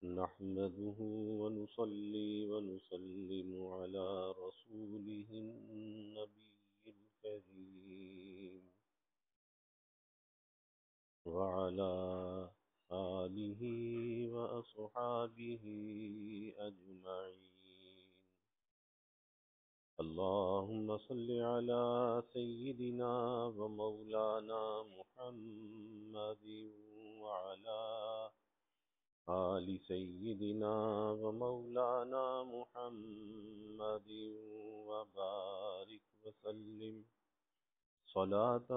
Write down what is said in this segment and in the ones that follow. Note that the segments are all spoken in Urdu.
نحمده ونصلي ونسلم على رسوله النبي الكريم وعلى آله وأصحابه أجمعين. اللهم صل على سيدنا ومولانا محمد وعلى آل سيدنا ومولانا محمد وبارك وسلم صلاة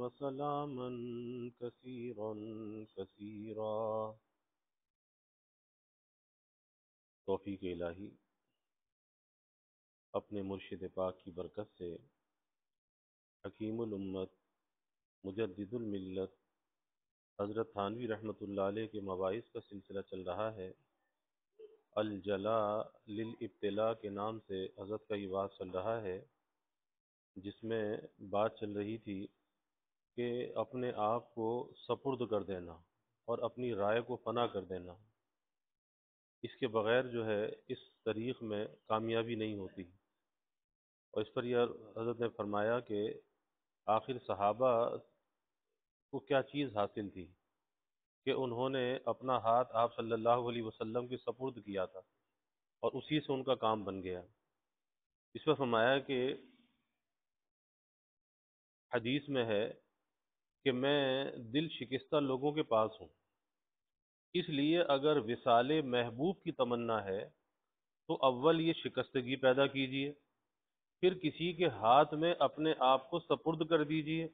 وسلاما كثيرا كثيرا. توفیق الہی اپنے مرشد پاک کی برکت سے حکیم الامت مجدد الملت حضرت تھانوی رحمۃ اللہ علیہ کے مباحث کا سلسلہ چل رہا ہے. الجلا للابتلاء کے نام سے حضرت کا یہ بات چل رہا ہے، جس میں بات چل رہی تھی کہ اپنے آپ کو سپرد کر دینا اور اپنی رائے کو فنا کر دینا، اس کے بغیر جو ہے اس طریق میں کامیابی نہیں ہوتی. اور اس پر یہ حضرت نے فرمایا کہ آخر صحابہ کو کیا چیز حاصل تھی کہ انہوں نے اپنا ہاتھ آپ صلی اللہ علیہ وسلم کے سپرد کیا تھا اور اسی سے ان کا کام بن گیا. اس پر فرمایا کہ حدیث میں ہے کہ میں دل شکستہ لوگوں کے پاس ہوں، اس لیے اگر وصال محبوب کی تمنا ہے تو اول یہ شکستگی پیدا کیجئے، پھر کسی کے ہاتھ میں اپنے آپ کو سپرد کر دیجئے.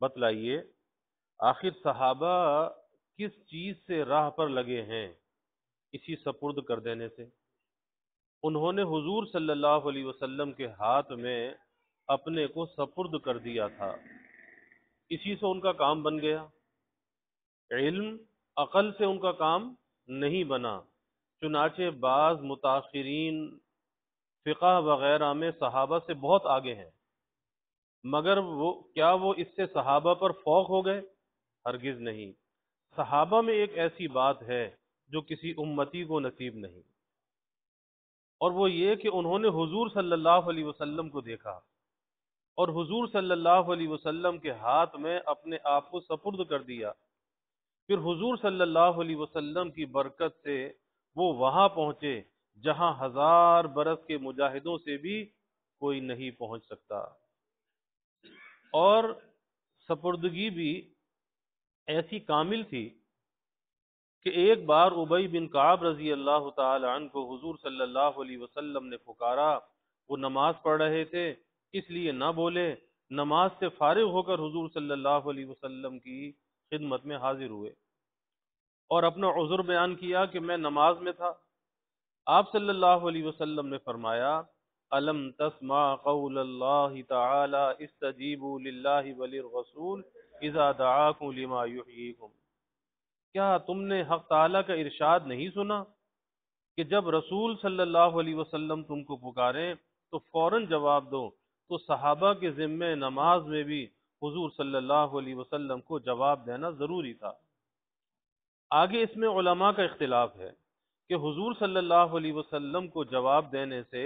بتلائیے آخر صحابہ کس چیز سے راہ پر لگے ہیں؟ اسی سپرد کر دینے سے. انہوں نے حضور صلی اللہ علیہ وسلم کے ہاتھ میں اپنے کو سپرد کر دیا تھا، اسی سے ان کا کام بن گیا. علم عقل سے ان کا کام نہیں بنا، چنانچہ بعض متاخرین فقہ وغیرہ میں صحابہ سے بہت آگے ہیں، مگر وہ اس سے صحابہ پر فوق ہو گئے؟ ہرگز نہیں. صحابہ میں ایک ایسی بات ہے جو کسی امتی کو نصیب نہیں، اور وہ یہ کہ انہوں نے حضور صلی اللہ علیہ وسلم کو دیکھا اور حضور صلی اللہ علیہ وسلم کے ہاتھ میں اپنے آپ کو سپرد کر دیا. پھر حضور صلی اللہ علیہ وسلم کی برکت سے وہ وہاں پہنچے جہاں 1000 برس کے مجاہدوں سے بھی کوئی نہیں پہنچ سکتا. اور سپردگی بھی ایسی کامل تھی کہ ایک بار ابی بن کعب رضی اللہ تعالی عنہ کو حضور صلی اللہ علیہ وسلم نے پکارا. وہ نماز پڑھ رہے تھے، اس لیے نہ بولے، نماز سے فارغ ہو کر حضور صلی اللہ علیہ وسلم کی خدمت میں حاضر ہوئے اور اپنا عذر بیان کیا کہ میں نماز میں تھا. آپ صلی اللہ علیہ وسلم نے فرمایا الم تسمع قول اللہ تعالی استجیبوا للہ وللرسول اذا دعاکم لما یحییکم. کیا تم نے حق تعالی کا ارشاد نہیں سنا کہ جب رسول صلی اللہ علیہ وسلم تم کو پکاریں تو فوراً جواب دو؟ تو صحابہ کے ذمے نماز میں بھی حضور صلی اللہ علیہ وسلم کو جواب دینا ضروری تھا. آگے اس میں علماء کا اختلاف ہے کہ حضور صلی اللہ علیہ وسلم کو جواب دینے سے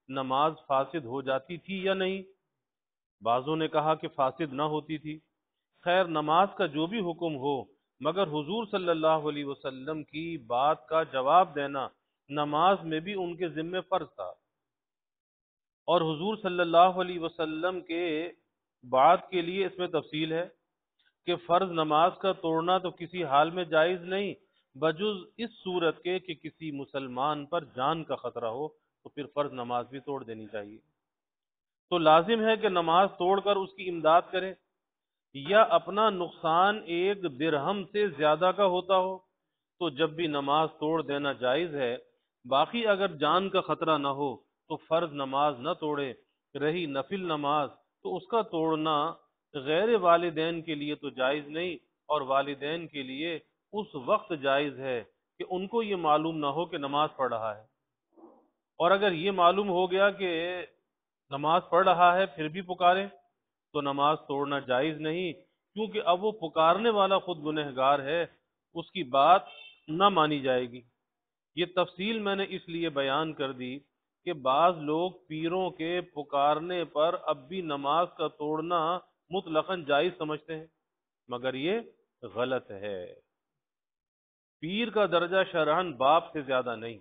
نماز فاسد ہو جاتی تھی یا نہیں. بعضوں نے کہا کہ فاسد نہ ہوتی تھی. خیر، نماز کا جو بھی حکم ہو، مگر حضور صلی اللہ علیہ وسلم کی بات کا جواب دینا نماز میں بھی ان کے ذمہ فرض تھا. اور حضور صلی اللہ علیہ وسلم کے بات کے لیے اس میں تفصیل ہے کہ فرض نماز کا توڑنا تو کسی حال میں جائز نہیں، بجز اس صورت کے کہ کسی مسلمان پر جان کا خطرہ ہو تو پھر فرض نماز بھی توڑ دینی چاہیے. تو لازم ہے کہ نماز توڑ کر اس کی امداد کرے، یا اپنا نقصان 1 درہم سے زیادہ کا ہوتا ہو تو جب بھی نماز توڑ دینا جائز ہے. باقی اگر جان کا خطرہ نہ ہو تو فرض نماز نہ توڑے. رہی نفل نماز تو اس کا توڑنا غیر والدین کے لیے تو جائز نہیں، اور والدین کے لیے اس وقت جائز ہے کہ ان کو یہ معلوم نہ ہو کہ نماز پڑھ رہا ہے. اور اگر یہ معلوم ہو گیا کہ نماز پڑھ رہا ہے پھر بھی پکارے تو نماز توڑنا جائز نہیں، کیونکہ اب وہ پکارنے والا خود گنہگار ہے، اس کی بات نہ مانی جائے گی۔ یہ تفصیل میں نے اس لیے بیان کر دی کہ بعض لوگ پیروں کے پکارنے پر اب بھی نماز کا توڑنا مطلقاً جائز سمجھتے ہیں، مگر یہ غلط ہے۔ پیر کا درجہ شرعاً باپ سے زیادہ نہیں۔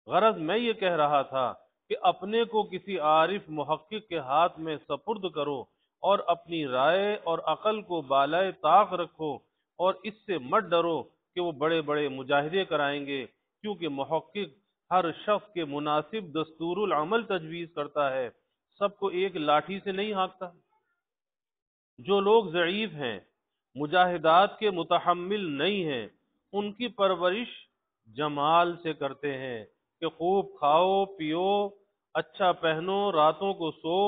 غرض میں یہ کہہ رہا تھا کہ اپنے کو کسی عارف محقق کے ہاتھ میں سپرد کرو اور اپنی رائے اور عقل کو بالائے طاق رکھو، اور اس سے مت ڈرو کہ وہ بڑے بڑے مجاہدے کرائیں گے، کیونکہ محقق ہر شخص کے مناسب دستور العمل تجویز کرتا ہے، سب کو ایک لاٹھی سے نہیں ہانکتا۔ جو لوگ ضعیف ہیں، مجاہدات کے متحمل نہیں ہیں، ان کی پرورش جمال سے کرتے ہیں کہ خوب کھاؤ پیو، اچھا پہنو، راتوں کو سو،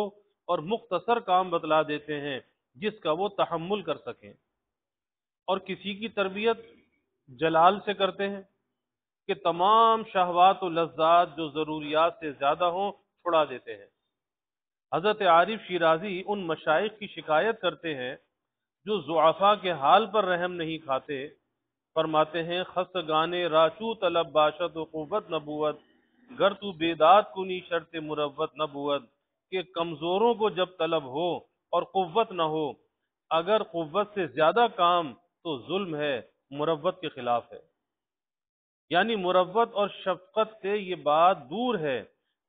اور مختصر کام بتلا دیتے ہیں جس کا وہ تحمل کر سکیں۔ اور کسی کی تربیت جلال سے کرتے ہیں کہ تمام شہوات و لذات جو ضروریات سے زیادہ ہوں چھڑا دیتے ہیں۔ حضرت عارف شیرازی ان مشائخ کی شکایت کرتے ہیں جو ضعفاء کے حال پر رحم نہیں کھاتے۔ فرماتے ہیں خستگانے راچو طلب باشد و قوت نبوت، گر تو بیداد کنی شرط مروت نبوت، کہ کمزوروں کو جب طلب ہو اور قوت نہ ہو، اگر قوت سے زیادہ کام تو ظلم ہے، مروت کے خلاف ہے۔ یعنی مروت اور شفقت سے یہ بات دور ہے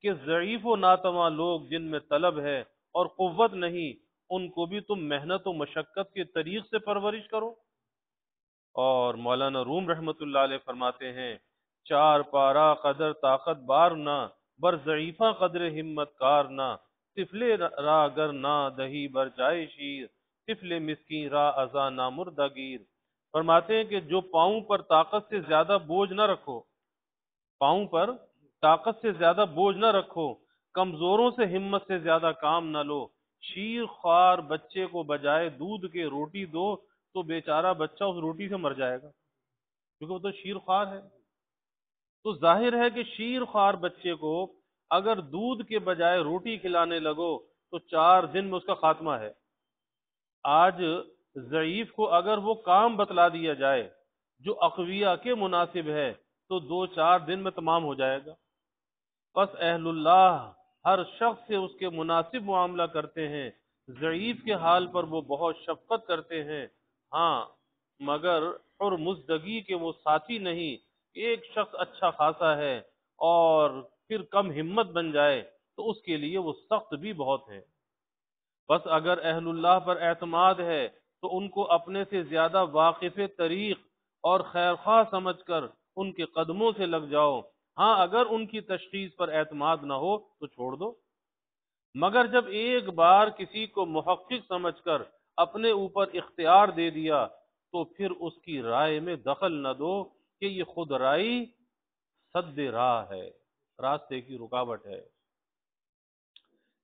کہ ضعیف و ناتواں لوگ جن میں طلب ہے اور قوت نہیں، ان کو بھی تم محنت و مشقت کے طریق سے پرورش کرو۔ اور مولانا روم رحمۃ اللہ علیہ فرماتے ہیں چار پارا قدر طاقت بار نہ، بر ضعیفہ قدر ہمت کار نہ، طفل را گر نہ دہی بر جائے شیر، طفل مسکین را ازا نامردہ گیر۔ فرماتے ہیں کہ جو پاؤں پر طاقت سے زیادہ بوجھ نہ رکھو، پاؤں پر طاقت سے زیادہ بوجھ نہ رکھو، کمزوروں سے ہمت سے زیادہ کام نہ لو، شیر خوار بچے کو بجائے دودھ کے روٹی دو تو بیچارہ بچہ اس روٹی سے مر جائے گا، کیونکہ وہ تو شیر خوار ہے۔ تو ظاہر ہے کہ شیر خوار بچے کو اگر دودھ کے بجائے روٹی کھلانے لگو تو 4 دن میں اس کا خاتمہ ہے۔ آج ضعیف کو اگر وہ کام بتلا دیا جائے جو اقویاء کے مناسب ہے تو 2-4 دن میں تمام ہو جائے گا۔ پس اہل اللہ ہر شخص سے اس کے مناسب معاملہ کرتے ہیں، ضعیف کے حال پر وہ بہت شفقت کرتے ہیں، ہاں مگر اور مزدگی کے وہ ساتھی نہیں۔ ایک شخص اچھا خاصا ہے اور پھر کم ہمت بن جائے تو اس کے لیے وہ سخت بھی بہت ہے۔ بس اگر اہل اللہ پر اعتماد ہے تو ان کو اپنے سے زیادہ واقف طریق اور خیرخواہ سمجھ کر ان کے قدموں سے لگ جاؤ، ہاں اگر ان کی تشخیص پر اعتماد نہ ہو تو چھوڑ دو۔ مگر جب ایک بار کسی کو محقق سمجھ کر اپنے اوپر اختیار دے دیا تو پھر اس کی رائے میں دخل نہ دو کہ یہ خود رائی سد راہ ہے، راستے کی رکاوٹ ہے۔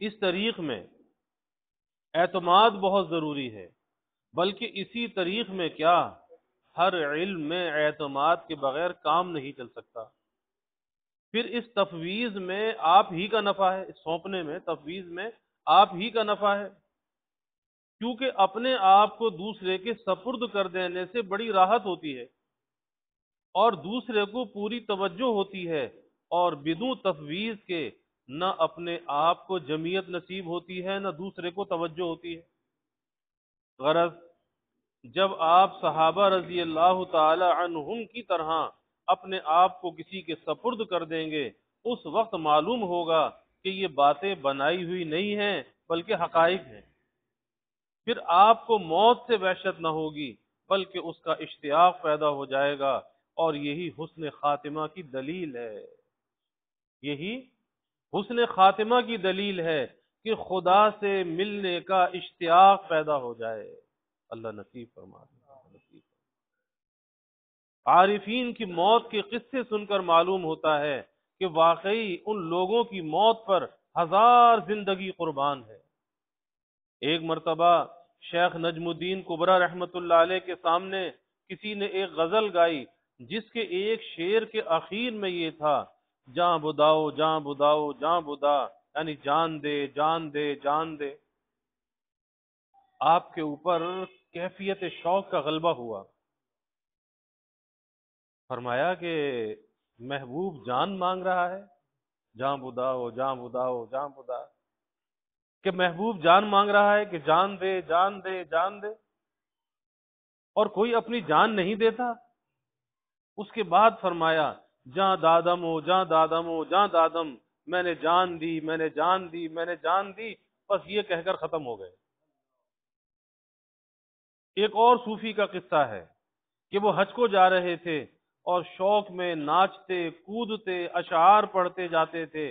اس طریق میں اعتماد بہت ضروری ہے، بلکہ اسی طریق میں کیا ہر علم میں اعتماد کے بغیر کام نہیں چل سکتا۔ پھر اس تفویض میں آپ ہی کا نفع ہے، اس سونپنے میں تفویض میں آپ ہی کا نفع ہے، کیونکہ اپنے آپ کو دوسرے کے سپرد کر دینے سے بڑی راحت ہوتی ہے اور دوسرے کو پوری توجہ ہوتی ہے، اور بدون تفویض کے نہ اپنے آپ کو جمعیت نصیب ہوتی ہے نہ دوسرے کو توجہ ہوتی ہے۔ غرض جب آپ صحابہ رضی اللہ تعالی عنہم کی طرح اپنے آپ کو کسی کے سپرد کر دیں گے، اس وقت معلوم ہوگا کہ یہ باتیں بنائی ہوئی نہیں ہیں بلکہ حقائق ہیں۔ پھر آپ کو موت سے وحشت نہ ہوگی بلکہ اس کا اشتیاق پیدا ہو جائے گا، اور یہی حسن خاتمہ کی دلیل ہے۔ یہی حسن خاتمہ کی دلیل ہے کہ خدا سے ملنے کا اشتیاق پیدا ہو جائے۔ اللہ نصیب فرما دے۔ عارفین کی موت کے قصے سن کر معلوم ہوتا ہے کہ واقعی ان لوگوں کی موت پر 1000 زندگی قربان ہے۔ ایک مرتبہ شیخ نجم الدین کبریٰ رحمت اللہ علیہ کے سامنے کسی نے ایک غزل گائی جس کے ایک شعر کے اخیر میں یہ تھا جاں بداؤ جاں بداؤ جاں بدا، یعنی جان دے جان دے جان دے۔ آپ کے اوپر کیفیت شوق کا غلبہ ہوا۔ فرمایا کہ محبوب جان مانگ رہا ہے، جان بداؤ جان بداؤ جان بدا، کہ محبوب جان مانگ رہا ہے کہ جان دے جان دے جان دے، اور کوئی اپنی جان نہیں دیتا۔ اس کے بعد فرمایا جاں دادم ہو جاں دادم ہو جاں دادم، میں نے جان دی میں نے جان دی میں نے جان دی، بس یہ کہہ کر ختم ہو گئے۔ ایک اور صوفی کا قصہ ہے کہ وہ حج کو جا رہے تھے اور شوق میں ناچتے کودتے اشعار پڑھتے جاتے تھے،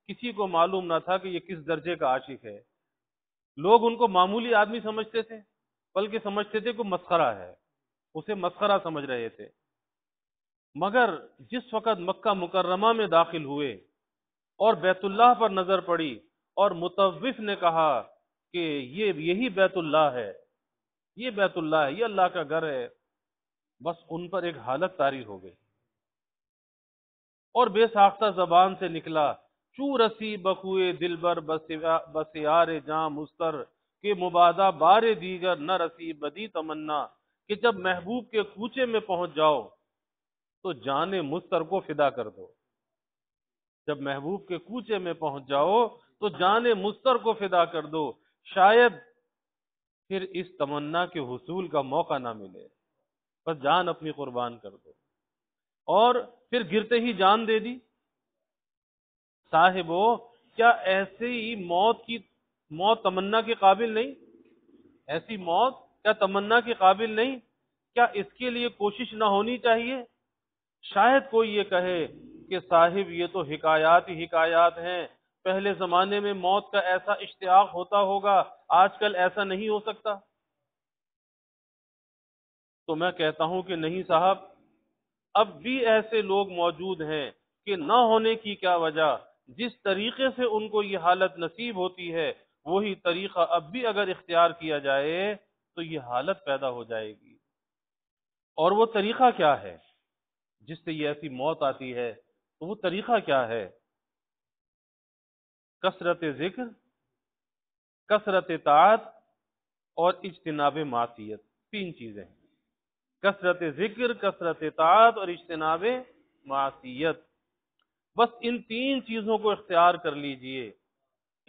کسی کو معلوم نہ تھا کہ یہ کس درجے کا عاشق ہے۔ لوگ ان کو معمولی آدمی سمجھتے تھے، بلکہ سمجھتے تھے کہ مسخرہ ہے، اسے مسخرہ سمجھ رہے تھے۔ مگر جس وقت مکہ مکرمہ میں داخل ہوئے اور بیت اللہ پر نظر پڑی اور مطوف نے کہا کہ یہی بیت اللہ ہے، یہ بیت اللہ ہے، یہ اللہ کا گھر ہے، بس ان پر ایک حالت طاری ہو گئی اور بے ساختہ زبان سے نکلا چو رسی بخوئے دلبر بسیار جاں مستر، کہ مبادا بار دیگر نہ رسی بدی تمنا، کہ جب محبوب کے کوچے میں پہنچ جاؤ تو جان مستر کو فدا کر دو، جب محبوب کے کوچے میں پہنچ جاؤ تو جان مستر کو فدا کر دو، شاید پھر اس تمنا کے حصول کا موقع نہ ملے، بس جان اپنی قربان کر دو۔ اور پھر گرتے ہی جان دے دی۔ صاحبو، کیا ایسی موت تمنا کے قابل نہیں؟ ایسی موت کیا تمنا کے قابل نہیں؟ کیا اس کے لیے کوشش نہ ہونی چاہیے؟ شاید کوئی یہ کہے کہ صاحب یہ تو حکایات ہی حکایات ہیں، پہلے زمانے میں موت کا ایسا اشتیاق ہوتا ہوگا، آج کل ایسا نہیں ہو سکتا۔ تو میں کہتا ہوں کہ نہیں صاحب، اب بھی ایسے لوگ موجود ہیں کہ نہ ہونے کی کیا وجہ، جس طریقے سے ان کو یہ حالت نصیب ہوتی ہے وہی طریقہ اب بھی اگر اختیار کیا جائے تو یہ حالت پیدا ہو جائے گی۔ اور وہ طریقہ کیا ہے جس سے یہ ایسی موت آتی ہے؟ تو وہ طریقہ کیا ہے؟ کثرت ذکر، کثرت طاعت اور اجتناب معصیت، تین چیزیں ہیں۔ کثرت ذکر، کثرت طاعت اور اجتناب معصیت، بس ان تین چیزوں کو اختیار کر لیجئے،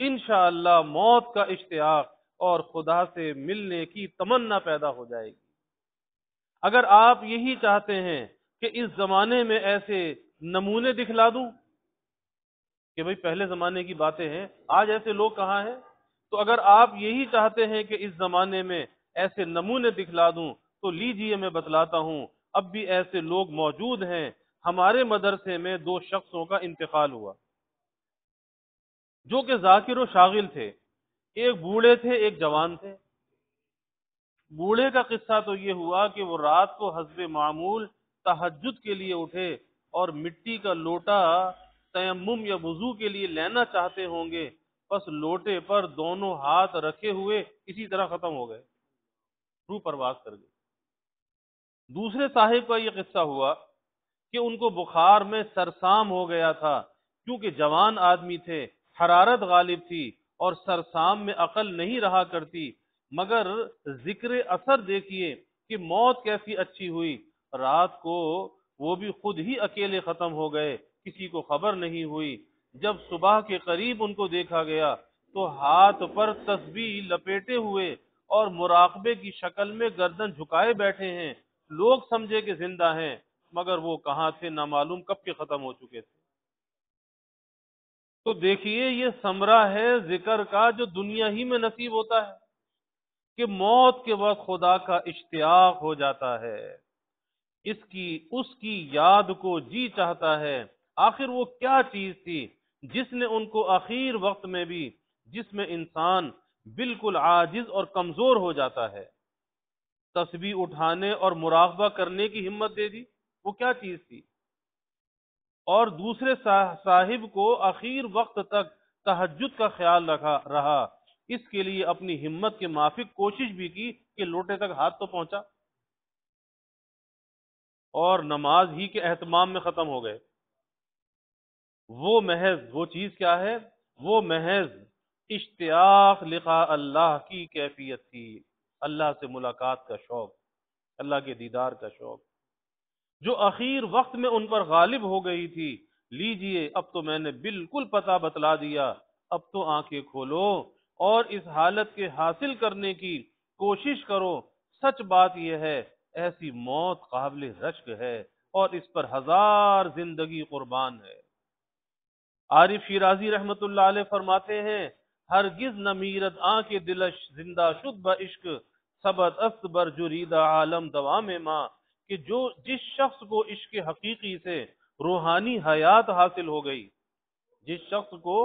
انشاءاللہ موت کا اشتیاق اور خدا سے ملنے کی تمنا پیدا ہو جائے گی۔ اگر آپ یہی چاہتے ہیں کہ اس زمانے میں ایسے نمونے دکھلا دوں کہ بھئی پہلے زمانے کی باتیں ہیں، آج ایسے لوگ کہاں ہیں، تو اگر آپ یہی چاہتے ہیں کہ اس زمانے میں ایسے نمونے دکھلا دوں تو لیجئے میں بتلاتا ہوں، اب بھی ایسے لوگ موجود ہیں۔ ہمارے مدرسے میں 2 شخصوں کا انتقال ہوا جو کہ ذاکر و شاغل تھے، ایک بوڑھے تھے ایک جوان تھے۔ بوڑھے کا قصہ تو یہ ہوا کہ وہ رات کو حسب معمول تہجد کے لیے اٹھے اور مٹی کا لوٹا تیمم یا وضو کے لیے لینا چاہتے ہوں گے، بس لوٹے پر دونوں ہاتھ رکھے ہوئے اسی طرح ختم ہو گئے، روح پرواز کر گئی۔ دوسرے صاحب کا یہ قصہ ہوا کہ ان کو بخار میں سرسام ہو گیا تھا، کیونکہ جوان آدمی تھے، حرارت غالب تھی اور سرسام میں عقل نہیں رہا کرتی، مگر ذکر اثر دیکھیے کہ موت کیسی اچھی ہوئی، رات کو وہ بھی خود ہی اکیلے ختم ہو گئے، کسی کو خبر نہیں ہوئی۔ جب صبح کے قریب ان کو دیکھا گیا تو ہاتھ پر تسبیح لپیٹے ہوئے اور مراقبے کی شکل میں گردن جھکائے بیٹھے ہیں، لوگ سمجھے کہ زندہ ہیں، مگر وہ کہاں تھے، نامعلوم کب کے ختم ہو چکے تھے۔ تو دیکھیے یہ ثمرہ ہے ذکر کا جو دنیا ہی میں نصیب ہوتا ہے کہ موت کے وقت خدا کا اشتیاق ہو جاتا ہے، اس کی یاد کو جی چاہتا ہے۔ آخر وہ کیا چیز تھی جس نے ان کو آخر وقت میں بھی، جس میں انسان بالکل عاجز اور کمزور ہو جاتا ہے، تسبیح اٹھانے اور مراقبہ کرنے کی ہمت دے دی؟ وہ کیا چیز تھی؟ اور دوسرے صاحب کو آخر وقت تک تہجد کا خیال رہا، اس کے لیے اپنی ہمت کے مافک کوشش بھی کی کہ لوٹے تک ہاتھ تو پہنچا، اور نماز ہی کے اہتمام میں ختم ہو گئے۔ وہ چیز کیا ہے؟ وہ محض اشتیاق لقاء اللہ کی کیفیت تھی، اللہ سے ملاقات کا شوق، اللہ کے دیدار کا شوق۔ جو اخیر وقت میں ان پر غالب ہو گئی تھی، لیجئے اب تو میں نے بالکل پتہ بتلا دیا، اب تو آنکھیں کھولو اور اس حالت کے حاصل کرنے کی کوشش کرو۔ سچ بات یہ ہے، ایسی موت قابل رشک ہے اور اس پر ہزار زندگی قربان ہے۔ عارف شیرازی رحمت اللہ علیہ فرماتے ہیں، ہرگز نہ میرد آنکھ دلش زندہ شد با عشق، ثبت است بر جرید عالم دوام ماں، کہ جس شخص کو عشق حقیقی سے روحانی حیات حاصل ہو گئی، جس شخص کو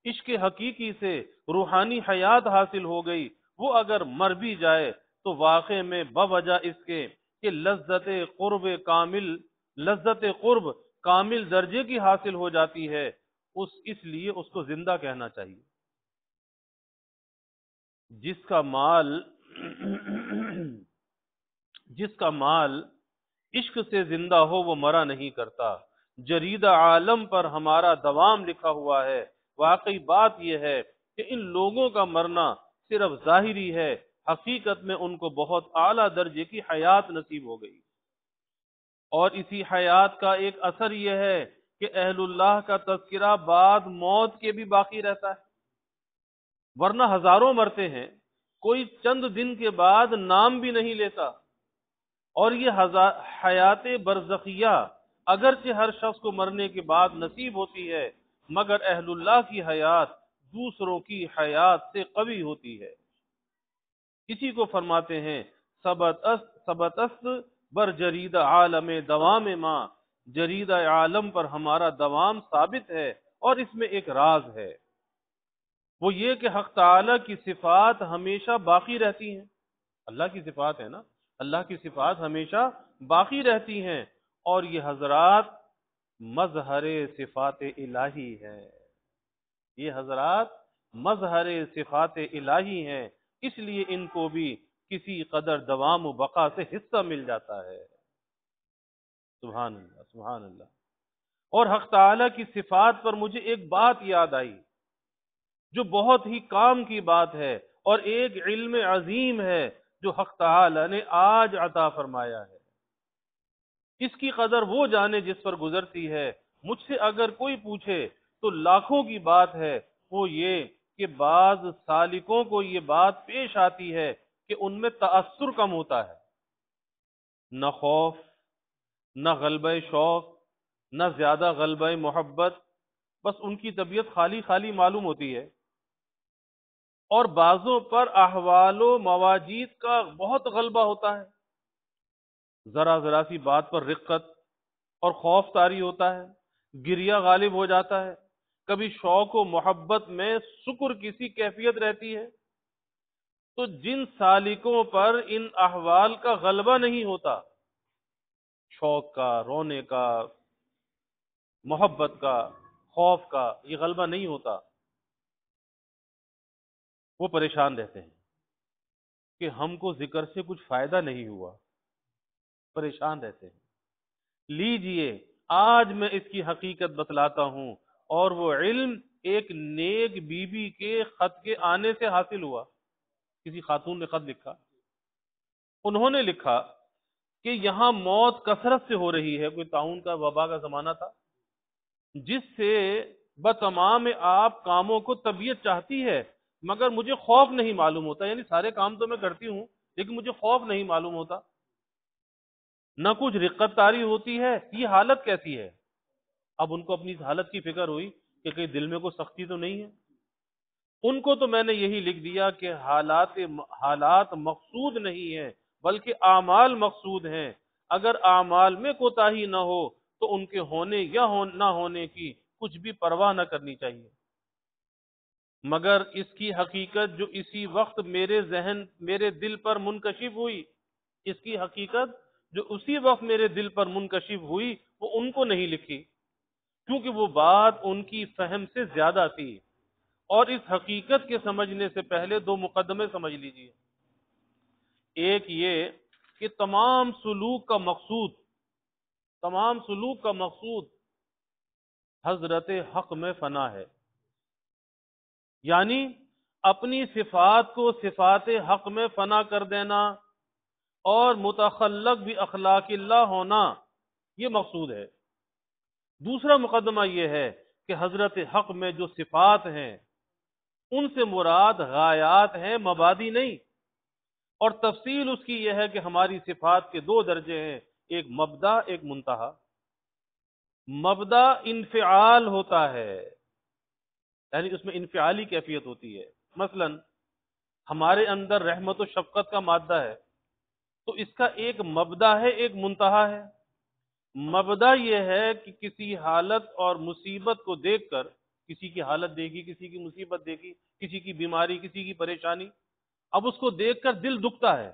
عشق حقیقی سے روحانی حیات حاصل ہو گئی، وہ اگر مر بھی جائے تو واقع میں بوجہ اس کے کہ لذت قرب کامل درجے کی حاصل ہو جاتی ہے، اس لیے اس کو زندہ کہنا چاہیے۔ جس کا مال عشق سے زندہ ہو وہ مرا نہیں کرتا۔ جرید عالم پر ہمارا دوام لکھا ہوا ہے۔ واقعی بات یہ ہے کہ ان لوگوں کا مرنا صرف ظاہری ہے، حقیقت میں ان کو بہت اعلیٰ درجے کی حیات نصیب ہو گئی، اور اسی حیات کا ایک اثر یہ ہے کہ اہل اللہ کا تذکرہ بعد موت کے بھی باقی رہتا ہے، ورنہ ہزاروں مرتے ہیں، کوئی چند دن کے بعد نام بھی نہیں لیتا۔ اور یہ حیات برزخیہ اگرچہ ہر شخص کو مرنے کے بعد نصیب ہوتی ہے، مگر اہل اللہ کی حیات دوسروں کی حیات سے قوی ہوتی ہے۔ اسی کو فرماتے ہیں ثبت است بر جرید عالم دوام ماں، جرید عالم پر ہمارا دوام ثابت ہے، اور اس میں ایک راز ہے، وہ یہ کہ حق تعالی کی صفات ہمیشہ باقی رہتی ہیں۔ اللہ کی صفات ہے نا، اللہ کی صفات ہمیشہ باقی رہتی ہیں، اور یہ حضرات مظہر صفات الہی ہیں، یہ حضرات مظہر صفات الہی ہیں، اس لیے ان کو بھی کسی قدر دوام و بقا سے حصہ مل جاتا ہے۔ سبحان اللہ، سبحان اللہ۔ اور حق تعالی کی صفات پر مجھے ایک بات یاد آئی جو بہت ہی کام کی بات ہے، اور ایک علم عظیم ہے جو حق تعالی نے آج عطا فرمایا ہے۔ اس کی قدر وہ جانے جس پر گزرتی ہے۔ مجھ سے اگر کوئی پوچھے تو لاکھوں کی بات ہے، وہ یہ کہ بعض سالکوں کو یہ بات پیش آتی ہے کہ ان میں تأثر کم ہوتا ہے، نہ خوف، نہ غلبہ شوق، نہ زیادہ غلبہ محبت، بس ان کی طبیعت خالی خالی معلوم ہوتی ہے، اور بعضوں پر احوال و مواجید کا بہت غلبہ ہوتا ہے، ذرا ذرا سی بات پر رقت اور خوف طاری ہوتا ہے، گریہ غالب ہو جاتا ہے، کبھی شوق و محبت میں سکر کسی کیفیت رہتی ہے۔ تو جن سالکوں پر ان احوال کا غلبہ نہیں ہوتا، شوق کا، رونے کا، محبت کا، خوف کا، یہ غلبہ نہیں ہوتا، وہ پریشان رہتے ہیں کہ ہم کو ذکر سے کچھ فائدہ نہیں ہوا، پریشان رہتے ہیں۔ لیجئے آج میں اس کی حقیقت بتلاتا ہوں، اور وہ علم ایک نیک بی بی کے خط کے آنے سے حاصل ہوا۔ کسی خاتون نے خط لکھا، انہوں نے لکھا کہ یہاں موت کثرت سے ہو رہی ہے، کوئی طاعون کا وبا کا زمانہ تھا، جس سے بتمام آپ کاموں کو طبیعت چاہتی ہے، مگر مجھے خوف نہیں معلوم ہوتا، یعنی سارے کام تو میں کرتی ہوں لیکن مجھے خوف نہیں معلوم ہوتا، نہ کچھ رقت طاری ہوتی ہے، یہ حالت کیسی ہے؟ اب ان کو اپنی حالت کی فکر ہوئی کہ کہیں دل میں کوئی سختی تو نہیں ہے۔ ان کو تو میں نے یہی لکھ دیا کہ حالات مقصود نہیں ہیں بلکہ اعمال مقصود ہیں، اگر اعمال میں کوتاہی نہ ہو تو ان کے ہونے یا نہ ہونے کی کچھ بھی پرواہ نہ کرنی چاہیے، مگر اس کی حقیقت جو اسی وقت میرے دل پر منکشف ہوئی، اس کی حقیقت جو اسی وقت میرے دل پر منکشف ہوئی، وہ ان کو نہیں لکھی، کیونکہ وہ بات ان کی فہم سے زیادہ تھی۔ اور اس حقیقت کے سمجھنے سے پہلے دو مقدمے سمجھ لیجئے۔ ایک یہ کہ تمام سلوک کا مقصود حضرت حق میں فنا ہے، یعنی اپنی صفات کو صفات حق میں فنا کر دینا، اور متخلق بھی اخلاق اللہ ہونا، یہ مقصود ہے۔ دوسرا مقدمہ یہ ہے کہ حضرت حق میں جو صفات ہیں ان سے مراد غایات ہیں، مبادی نہیں، اور تفصیل اس کی یہ ہے کہ ہماری صفات کے دو درجے ہیں، ایک مبدا ایک منتہا۔ مبدا انفعال ہوتا ہے، یعنی اس میں انفعالی کیفیت ہوتی ہے۔ مثلا ہمارے اندر رحمت و شفقت کا مادہ ہے، تو اس کا ایک مبدا ہے ایک منتہا ہے۔ مبدا یہ ہے کہ کسی حالت اور مصیبت کو دیکھ کر، کسی کی حالت دیکھی، کسی کی مصیبت دیکھی، کسی کی بیماری، کسی کی پریشانی، اب اس کو دیکھ کر دل دکھتا ہے،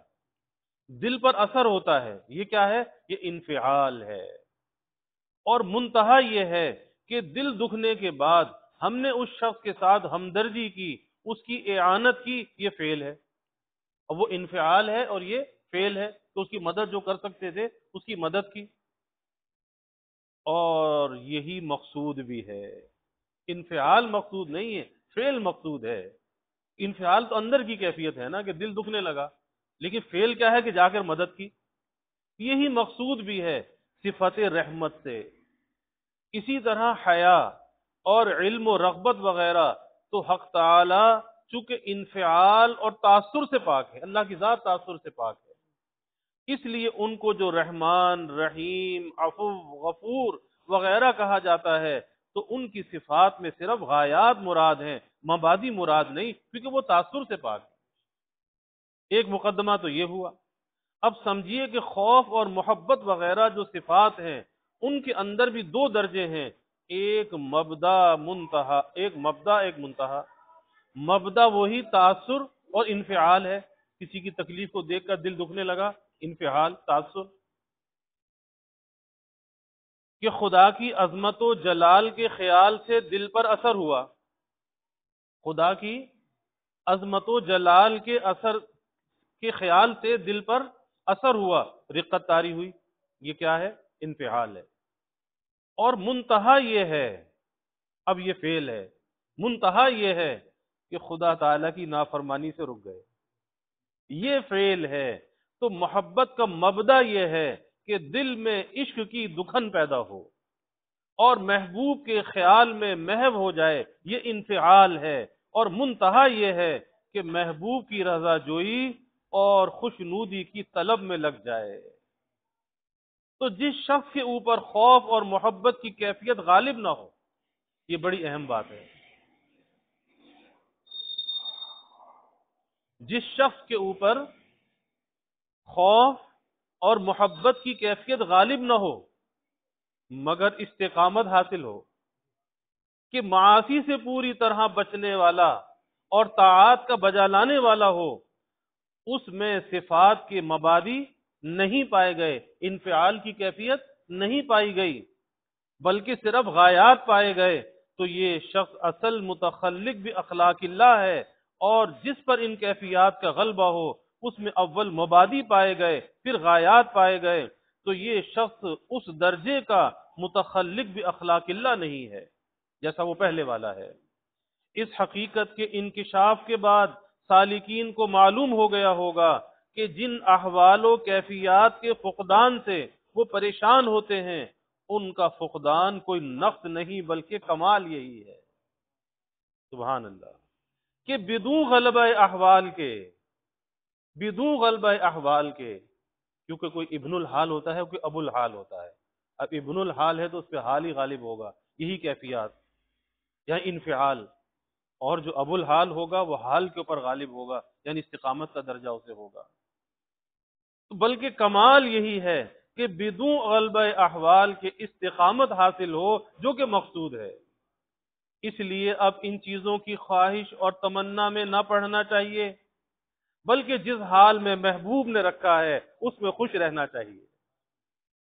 دل پر اثر ہوتا ہے، یہ کیا ہے؟ یہ انفعال ہے۔ اور منتہا یہ ہے کہ دل دکھنے کے بعد ہم نے اس شخص کے ساتھ ہمدردی کی، اس کی اعانت کی، یہ فعل ہے۔ اب وہ انفعال ہے اور یہ فعل ہے، تو اس کی مدد جو کر سکتے تھے اس کی مدد کی، اور یہی مقصود بھی ہے۔ انفعال مقصود نہیں ہے، فعل مقصود ہے۔ انفعال تو اندر کی کیفیت ہے نا کہ دل دکھنے لگا، لیکن فعل کیا ہے کہ جا کر مدد کی۔ یہی مقصود بھی ہے صفت رحمت سے۔ اسی طرح حیا اور علم و رغبت وغیرہ تو حق تعالی چونکہ انفعال اور تاثر سے پاک ہے، اللہ کی ذات تاثر سے پاک ہے، اس لیے ان کو جو رحمان، رحیم، عفو، غفور وغیرہ کہا جاتا ہے تو ان کی صفات میں صرف غایات مراد ہیں، مبادی مراد نہیں، کیونکہ وہ تاثر سے پاک ہے۔ ایک مقدمہ تو یہ ہوا۔ اب سمجھیے کہ خوف اور محبت وغیرہ جو صفات ہیں ان کے اندر بھی دو درجے ہیں، ایک مبدا منتہا، ایک مبدا ایک منتہا۔ مبدا وہی تاثر اور انفعال ہے، کسی کی تکلیف کو دیکھ کر دل دکھنے لگا، انفعال، تاثر۔ کہ خدا کی عظمت و جلال کے خیال سے دل پر اثر ہوا، خدا کی عظمت و جلال کے اثر کے خیال سے دل پر اثر ہوا، رقت طاری ہوئی، یہ کیا ہے؟ انفعال ہے۔ اور منتہا یہ ہے، اب یہ فعل ہے، منتہا یہ ہے کہ خدا تعالیٰ کی نافرمانی سے رک گئے، یہ فعل ہے۔ تو محبت کا مبدا یہ ہے کہ دل میں عشق کی دکھن پیدا ہو اور محبوب کے خیال میں محو ہو جائے، یہ انفعال ہے۔ اور منتہا یہ ہے کہ محبوب کی رضا جوئی اور خوشنودی کی طلب میں لگ جائے۔ تو جس شخص کے اوپر خوف اور محبت کی کیفیت غالب نہ ہو، یہ بڑی اہم بات ہے، جس شخص کے اوپر خوف اور محبت کی کیفیت غالب نہ ہو مگر استقامت حاصل ہو، کہ معاصی سے پوری طرح بچنے والا اور طاعات کا بجا لانے والا ہو، اس میں صفات کے مبادی نہیں پائے گئے، انفعال کی کیفیت نہیں پائی گئی، بلکہ صرف غایات پائے گئے، تو یہ شخص اصل متخلق بھی اخلاق اللہ ہے، اور جس پر ان کیفیات کا غلبہ ہو اس میں اول مبادی پائے گئے پھر غایات پائے گئے، تو یہ شخص اس درجے کا متخلق بھی اخلاق اللہ نہیں ہے جیسا وہ پہلے والا ہے۔ اس حقیقت کے انکشاف کے بعد سالکین کو معلوم ہو گیا ہوگا کہ جن احوال و کیفیات کے فقدان سے وہ پریشان ہوتے ہیں ان کا فقدان کوئی نقص نہیں بلکہ کمال یہی ہے، سبحان اللہ، کہ بدون غلبہ احوال کے، بدون غلبہ احوال کے، کیونکہ کوئی ابن الحال ہوتا ہے کوئی ابو الحال ہوتا ہے، اب ابن الحال ہے تو اس پہ حال ہی غالب ہوگا، یہی کیفیات یعنی انفعال، اور جو ابو الحال ہوگا وہ حال کے اوپر غالب ہوگا، یعنی استقامت کا درجہ اسے ہوگا۔ بلکہ کمال یہی ہے کہ بدون غلبہ احوال کے استقامت حاصل ہو جو کہ مقصود ہے۔ اس لیے اب ان چیزوں کی خواہش اور تمنا میں نہ پڑھنا چاہیے، بلکہ جس حال میں محبوب نے رکھا ہے اس میں خوش رہنا چاہیے،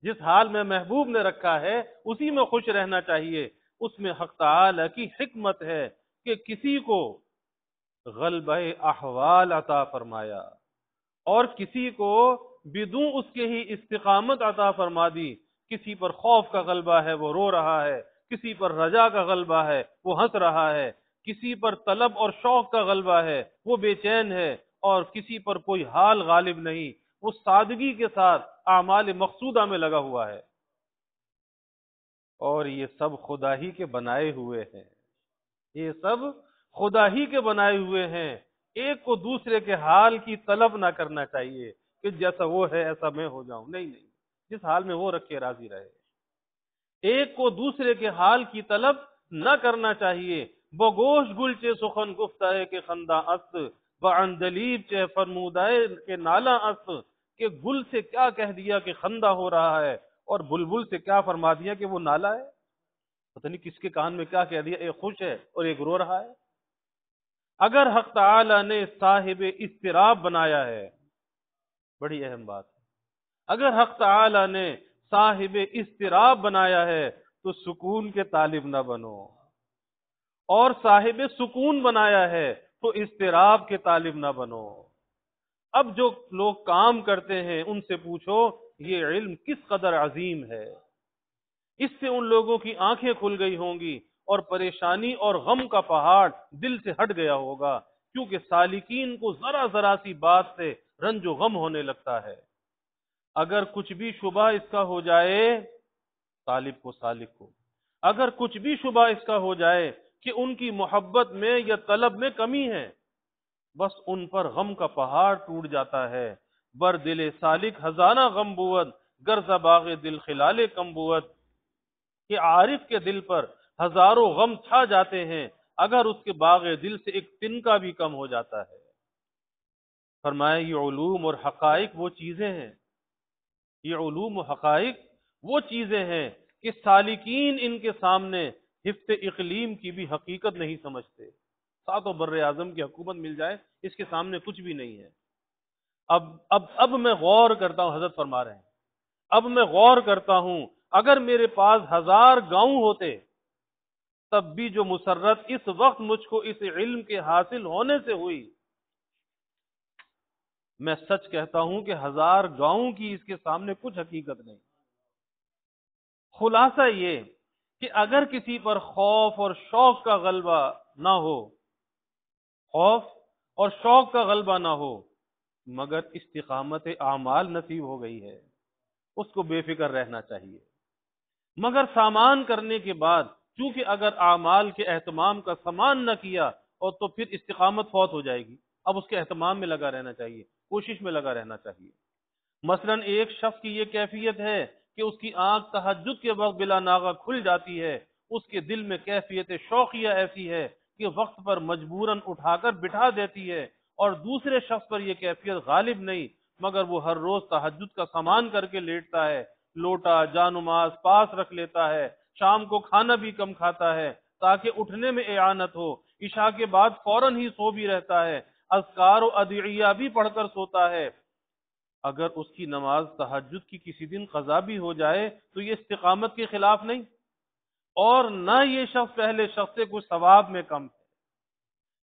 جس حال میں محبوب نے رکھا ہے اسی میں خوش رہنا چاہیے۔ اس میں حق تعالی کی حکمت ہے کہ کسی کو غلبہ احوال عطا فرمایا اور کسی کو بدون اس کے ہی استقامت عطا فرما دی، کسی پر خوف کا غلبہ ہے وہ رو رہا ہے، کسی پر رجا کا غلبہ ہے وہ ہنس رہا ہے، کسی پر طلب اور شوق کا غلبہ ہے وہ بے چین ہے، اور کسی پر کوئی حال غالب نہیں، وہ سادگی کے ساتھ اعمال مقصودہ میں لگا ہوا ہے۔ اور یہ سب خدا ہی کے بنائے ہوئے ہیں، یہ سب خدا ہی کے بنائے ہوئے ہیں۔ ایک کو دوسرے کے حال کی طلب نہ کرنا چاہیے کہ جیسا وہ ہے ایسا میں ہو جاؤں، نہیں نہیں، جس حال میں وہ رکھے راضی رہے۔ ایک کو دوسرے کے حال کی طلب نہ کرنا چاہیے۔ بگوش گل چے سخن گفتہ ہے کہ خندہ است، بعندلیب چے فرمودائے کہ نالا است، کہ گل سے کیا کہہ دیا کہ خندہ ہو رہا ہے، اور بلبل سے کیا فرما دیا کہ وہ نالا ہے۔ پتہ نہیں کس کے کان میں کیا کہہ دیا، ایک خوش ہے اور ایک رو رہا ہے۔ اگر حق تعالی نے صاحب اضطراب بنایا ہے، بڑی اہم بات ہے، اگر حق تعالی نے صاحب اضطراب بنایا ہے تو سکون کے طالب نہ بنو، اور صاحب سکون بنایا ہے تو اضطراب کے طالب نہ بنو۔ اب جو لوگ کام کرتے ہیں ان سے پوچھو یہ علم کس قدر عظیم ہے، اس سے ان لوگوں کی آنکھیں کھل گئی ہوں گی اور پریشانی اور غم کا پہاڑ دل سے ہٹ گیا ہوگا، کیونکہ سالکین کو ذرا ذرا سی بات سے رنج و غم ہونے لگتا ہے۔ اگر کچھ بھی شبہ اس کا ہو جائے، طالب کو سالک کو اگر کچھ بھی شبہ اس کا ہو جائے کہ ان کی محبت میں یا طلب میں کمی ہے، بس ان پر غم کا پہاڑ ٹوٹ جاتا ہے۔ بر دل سالک ہزانہ غم بود، گر ز باغ دل خلال کم بود، کہ عارف کے دل پر ہزاروں غم چھا جاتے ہیں اگر اس کے باغ دل سے ایک تنکا بھی کم ہو جاتا ہے۔ فرمایا یہ علوم اور حقائق وہ چیزیں ہیں، یہ علوم و حقائق وہ چیزیں ہیں کہ سالکین ان کے سامنے حفظ اقلیم کی بھی حقیقت نہیں سمجھتے۔ ساتوں بر اعظم کی حکومت مل جائے اس کے سامنے کچھ بھی نہیں ہے۔ اب میں غور کرتا ہوں، حضرت فرما رہے ہیں، اب میں غور کرتا ہوں اگر میرے پاس 1000 گاؤں ہوتے تب بھی جو مسرت اس وقت مجھ کو اس علم کے حاصل ہونے سے ہوئی، میں سچ کہتا ہوں کہ 1000 گاؤں کی اس کے سامنے کچھ حقیقت نہیں۔ خلاصہ یہ کہ اگر کسی پر خوف اور شوق کا غلبہ نہ ہو، خوف اور شوق کا غلبہ نہ ہو، مگر استقامت اعمال نصیب ہو گئی ہے، اس کو بے فکر رہنا چاہیے۔ مگر سامان کرنے کے بعد چونکہ اگر اعمال کے اہتمام کا سامان نہ کیا اور تو پھر استقامت فوت ہو جائے گی، اب اس کے اہتمام میں لگا رہنا چاہیے، کوشش میں لگا رہنا چاہیے۔ مثلا ایک شخص کی یہ کیفیت ہے کہ اس کی آنکھ تہجد کے وقت بلا ناغہ کھل جاتی ہے، اس کے دل میں کیفیت شوقیہ ایسی ہے کہ وقت پر مجبوراً اٹھا کر بٹھا دیتی ہے، اور دوسرے شخص پر یہ کیفیت غالب نہیں، مگر وہ ہر روز تہجد کا سامان کر کے لیٹتا ہے، لوٹا جانماز پاس رکھ لیتا ہے، شام کو کھانا بھی کم کھاتا ہے تاکہ اٹھنے میں اعانت ہو، عشاء کے بعد فوراً ہی سو بھی رہتا ہے، اذکار و ادعیہ بھی پڑھ کر سوتا ہے۔ اگر اس کی نماز تہجد کی کسی دن قضا بھی ہو جائے تو یہ استقامت کے خلاف نہیں، اور نہ یہ شخص پہلے شخص سے کچھ ثواب میں کم ہے،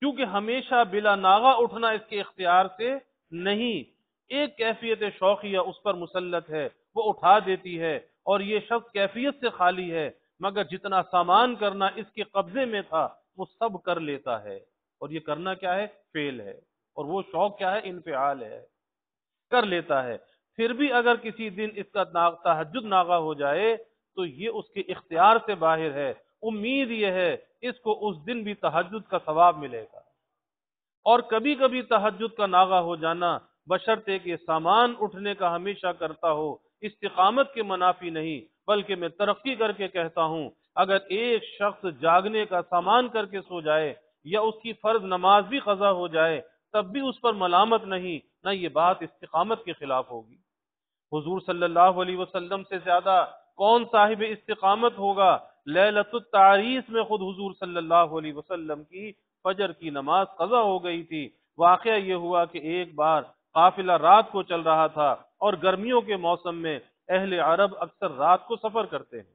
کیونکہ ہمیشہ بلا ناغہ اٹھنا اس کے اختیار سے نہیں، ایک کیفیت شوقیہ اس پر مسلط ہے، وہ اٹھا دیتی ہے، اور یہ شخص کیفیت سے خالی ہے، مگر جتنا سامان کرنا اس کے قبضے میں تھا وہ سب کر لیتا ہے، اور یہ کرنا کیا ہے؟ فعل ہے، اور وہ شوق کیا ہے؟ انفعال ہے، کر لیتا ہے۔ پھر بھی اگر کسی دن اس کا تہجد ناغہ ہو جائے تو یہ اس کے اختیار سے باہر ہے، امید یہ ہے اس کو اس دن بھی تہجد کا ثواب ملے گا۔ اور کبھی کبھی تہجد کا ناغہ ہو جانا بشرطے کہ سامان اٹھنے کا ہمیشہ کرتا ہو، استقامت کے منافی نہیں، بلکہ میں ترقی کر کے کہتا ہوں اگر ایک شخص جاگنے کا سامان کر کے سو جائے یا اس کی فرض نماز بھی قضا ہو جائے تب بھی اس پر ملامت نہیں، نہ یہ بات استقامت کے خلاف ہوگی۔ حضور صلی اللہ علیہ وسلم سے زیادہ کون صاحب استقامت ہوگا؟ لیلۃ التعریس میں خود حضور صلی اللہ علیہ وسلم کی فجر کی نماز قضا ہو گئی تھی۔ واقعہ یہ ہوا کہ ایک بار قافلہ رات کو چل رہا تھا، اور گرمیوں کے موسم میں اہل عرب اکثر رات کو سفر کرتے ہیں۔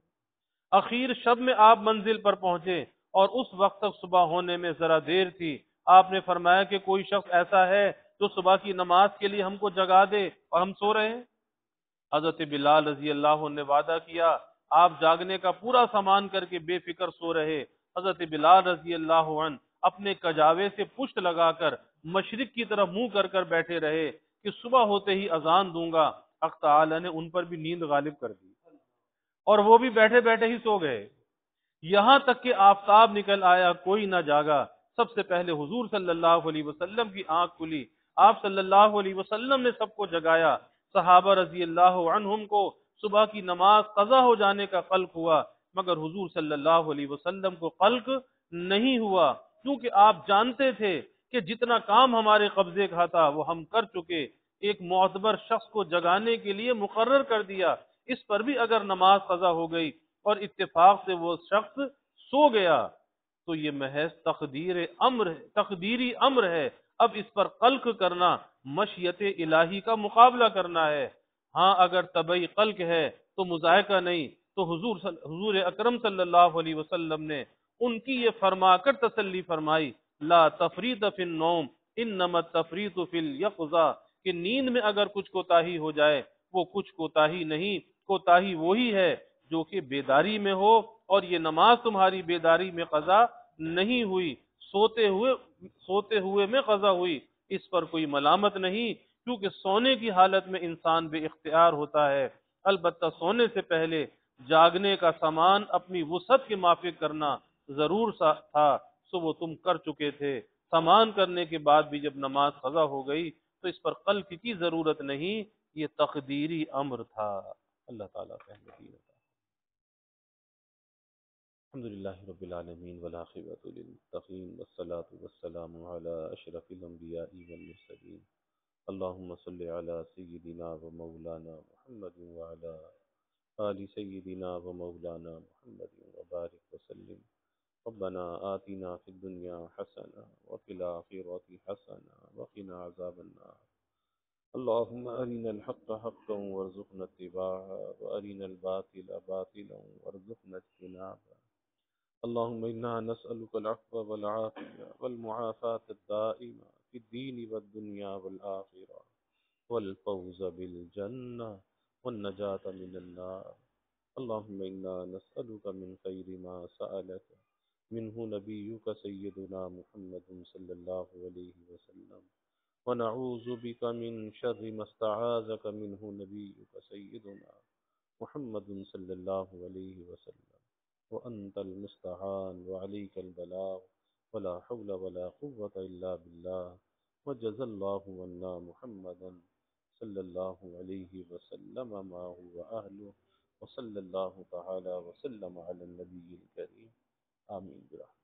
اخیر شب میں آپ منزل پر پہنچے اور اس وقت تک صبح ہونے میں ذرا دیر تھی۔ آپ نے فرمایا کہ کوئی شخص ایسا ہے جو صبح کی نماز کے لیے ہم کو جگا دے، اور ہم سو رہے ہیں۔ حضرت بلال رضی اللہ عنہ نے وعدہ کیا، آپ جاگنے کا پورا سامان کر کے بے فکر سو رہے۔ حضرت بلال رضی اللہ عنہ اپنے کجاوے سے پشت لگا کر مشرق کی طرف منہ کر کر بیٹھے رہے کہ صبح ہوتے ہی اذان دوں گا۔ حق تعالی نے ان پر بھی نیند غالب کر دی۔ اور وہ بھی بیٹھے بیٹھے ہی سو گئے، یہاں تک کہ آفتاب نکل آیا کوئی نہ جاگا۔ سب سے پہلے حضور صلی اللہ علیہ وسلم کی آنکھ کھلی، آپ صلی اللہ علیہ وسلم نے سب کو جگایا، صحابہ رضی اللہ عنہم کو صبح کی نماز قضا ہو جانے کا قلق ہوا، مگر حضور صلی اللہ علیہ وسلم کو قلق نہیں ہوا، کیونکہ آپ جانتے تھے کہ جتنا کام ہمارے قبضے کا تھا وہ ہم کر چکے، ایک معتبر شخص کو جگانے کے لیے مقرر کر دیا، اس پر بھی اگر نماز قضا ہو گئی اور اتفاق سے وہ شخص سو گیا تو یہ محض تقدیری امر ہے، اب اس پر قلق کرنا مشیت الہی کا مقابلہ کرنا ہے۔ ہاں اگر طبعی قلق ہے تو مذائقہ نہیں، تو حضور اکرم صلی اللہ علیہ وسلم نے ان کی یہ فرما کر تسلی فرمائی، لا تفریط فی النوم انما التفریط فی الیقظہ، کہ نیند میں اگر کچھ کوتاہی ہو جائے وہ کچھ کوتاہی نہیں، کوتاہی وہی ہے جو کہ بیداری میں ہو، اور یہ نماز تمہاری بیداری میں قضا نہیں ہوئی، سوتے ہوئے میں قضا ہوئی، اس پر کوئی ملامت نہیں، کیونکہ سونے کی حالت میں انسان بے اختیار ہوتا ہے، البتہ سونے سے پہلے جاگنے کا سامان اپنی وسعت کے موافق کرنا ضرور تھا، سو وہ تم کر چکے تھے، سامان کرنے کے بعد بھی جب نماز قضا ہو گئی تو اس پر قلق کی ضرورت نہیں، یہ تقدیری امر تھا۔ اللہ تعالیٰ فہمتی ہے۔ الحمد للہ رب العالمین والعاقبۃ للمتقین والصلاة والسلام علی اشرف الانبیاء والمرسلین، اللہم صل علی سیدنا و مولانا محمد وعلی آل سیدنا و مولانا محمد وبارک وسلم۔ ربنا آتنا فی الدنیا حسنہ وفی الآخرۃ حسنہ وقنا عذاب النار۔ اللهم أرنا الحق حقا وارزقنا اتباعه وأرنا الباطل باطلا وارزقنا اجتنابه، اللهم إنا نسألك العفو والعافية والمعافاة الدائمة في الدين والدنيا والآخرة، والفوز بالجنة والنجاة من النار، اللهم إنا نسألك من خير ما سألك منه نبيك سيدنا محمد صلى الله عليه وسلم، ونعوذ بك من شر ما استعاذك منه نبيك سيدنا محمد صلى الله عليه وسلم، وأنت المستعان وعليك البلاغ، ولا حول ولا قوة إلا بالله، وجزى الله عنا محمدا صلى الله عليه وسلم ما هو أهله، وصلى الله تعالى وسلم على النبي الكريم، آمين برحمته۔